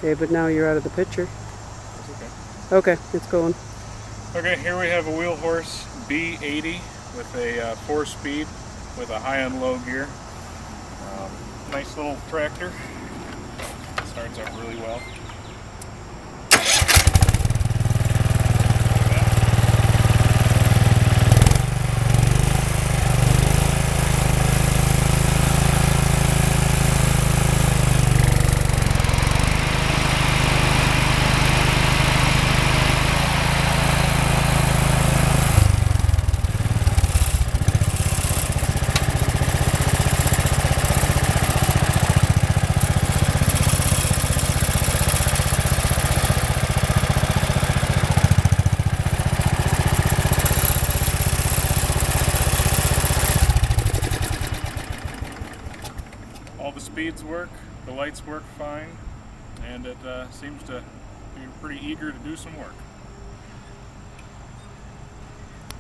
Okay, but now you're out of the picture. That's Okay, it's going. okay. Okay, here we have a Wheel Horse B80 with a 4-speed with a high and low gear. Nice little tractor. Starts up really well. All the speeds work, the lights work fine, and it seems to be pretty eager to do some work.